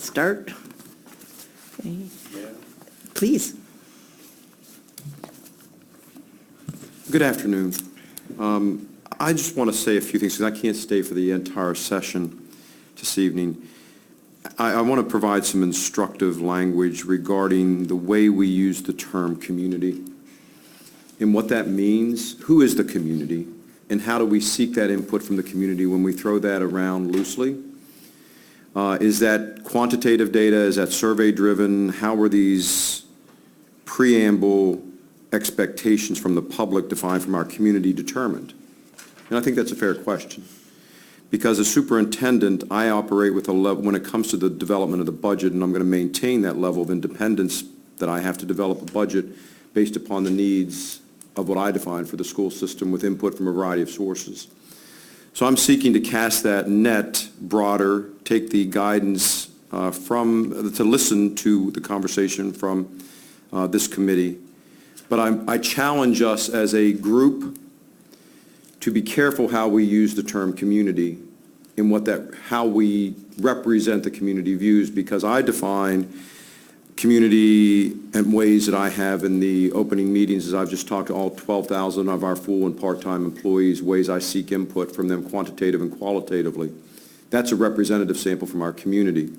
start? Okay. Please. Good afternoon. I just want to say a few things because I can't stay for the entire session this evening. I want to provide some instructive language regarding the way we use the term community and what that means, who is the community, and how do we seek that input from the community when we throw that around loosely. Is that quantitative data? Is that survey-driven? How were these preamble expectations from the public defined from our community determined? And I think that's a fair question. Because as superintendent, I operate with a level, when it comes to the development of the budget, and I'm going to maintain that level of independence that I have to develop a budget based upon the needs of what I define for the school system with input from a variety of sources. So I'm seeking to cast that net broader, take the guidance to listen to the conversation from this committee. But I challenge us as a group to be careful how we use the term community and how we represent the community views, because I define community in ways that I have in the opening meetings as I've just talked to all 12,000 of our full and part-time employees, ways I seek input from them quantitative and qualitatively. That's a representative sample from our community.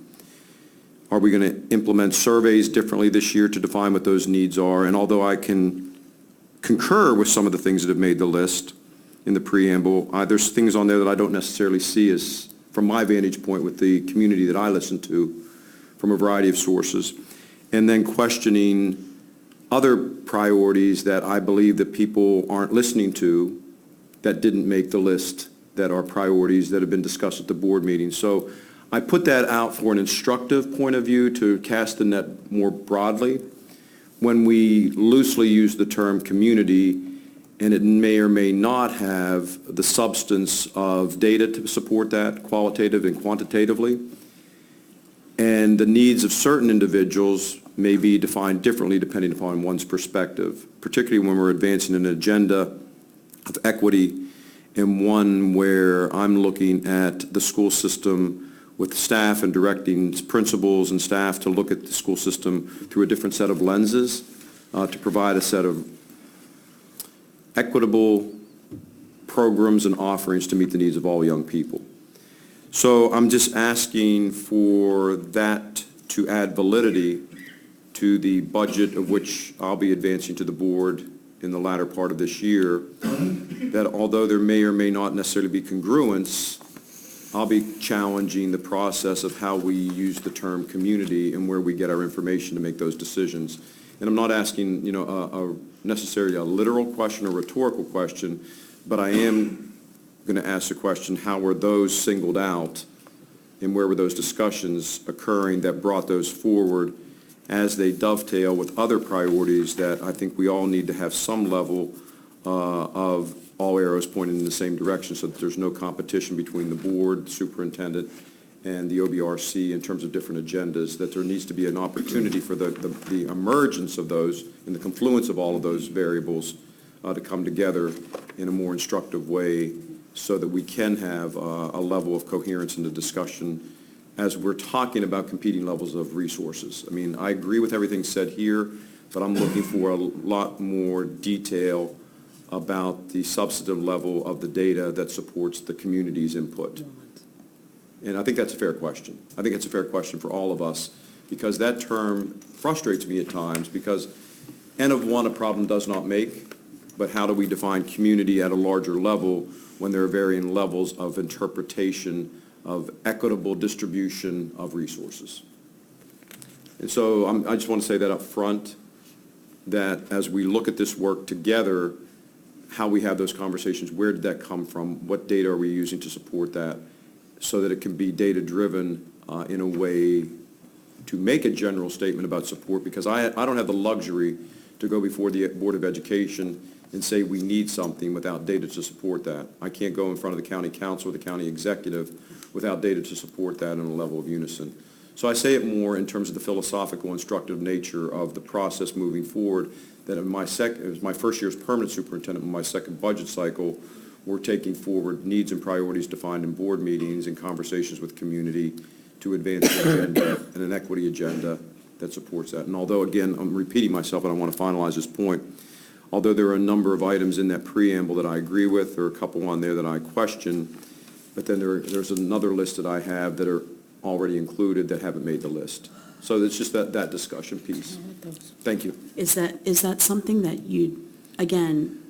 Are we going to implement surveys differently this year to define what those needs are? And although I can concur with some of the things that have made the list in the preamble, there's things on there that I don't necessarily see as, from my vantage point with the community that I listen to from a variety of sources. And then questioning other priorities that I believe that people aren't listening to that didn't make the list, that are priorities that have been discussed at the board meeting. So I put that out for an instructive point of view to cast the net more broadly. When we loosely use the term community, and it may or may not have the substance of data to support that, qualitative and quantitatively, and the needs of certain individuals may be defined differently depending upon one's perspective, particularly when we're advancing an agenda of equity and one where I'm looking at the school system with staff and directing principals and staff to look at the school system through a different set of lenses to provide a set of equitable programs and offerings to meet the needs of all young people. So I'm just asking for that to add validity to the budget of which I'll be advancing to the board in the latter part of this year, that although there may or may not necessarily be congruence, I'll be challenging the process of how we use the term community and where we get our information to make those decisions. And I'm not asking, necessarily a literal question or rhetorical question, but I am going to ask the question, how were those singled out and where were those discussions occurring that brought those forward as they dovetail with other priorities that I think we all need to have some level of all arrows pointing in the same direction so that there's no competition between the board, the superintendent, and the OBRC in terms of different agendas, that there needs to be an opportunity for the emergence of those and the confluence of all of those variables to come together in a more instructive way so that we can have a level of coherence in the discussion as we're talking about competing levels of resources. I mean, I agree with everything said here, but I'm looking for a lot more detail about the substantive level of the data that supports the community's input. And I think that's a fair question. I think it's a fair question for all of us, because that term frustrates me at times, because N of one a problem does not make, but how do we define community at a larger level when there are varying levels of interpretation of equitable distribution of resources? And so I just want to say that up front, that as we look at this work together, how we have those conversations, where did that come from, what data are we using to support that, so that it can be data-driven in a way to make a general statement about support, because I don't have the luxury to go before the Board of Education and say we need something without data to support that. I can't go in front of the county council or the county executive without data to support that in a level of unison. So I say it more in terms of the philosophical, instructive nature of the process moving forward, that in it was my first year as permanent superintendent, in my second budget cycle, we're taking forward needs and priorities defined in board meetings and conversations with community to advance the agenda and an equity agenda that supports that. And although, again, I'm repeating myself and I want to finalize this point, although there are a number of items in that preamble that I agree with, there are a couple on there that I question, but then there's another list that I have that are already included that haven't made the list. So it's just that discussion piece. Thank you. Is that something that you, again,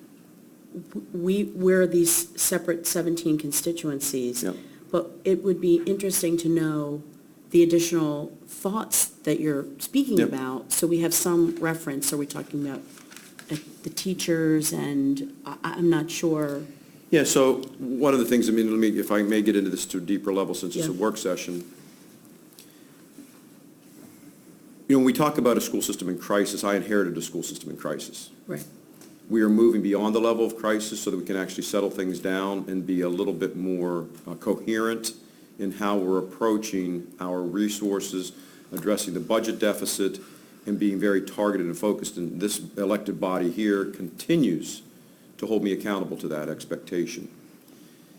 we're these separate 17 constituencies, Yep. but it would be interesting to know the additional thoughts that you're speaking Yep. about, so we have some reference. Are we talking about the teachers, and I'm not sure. Yeah, so one of the things, I mean, if I may get into this to a deeper level since it's a Yeah. work session. You know, when we talk about a school system in crisis, I inherited a school system in crisis. Right. We are moving beyond the level of crisis so that we can actually settle things down and be a little bit more coherent in how we're approaching our resources, addressing the budget deficit, and being very targeted and focused. And this elected body here continues to hold me accountable to that expectation.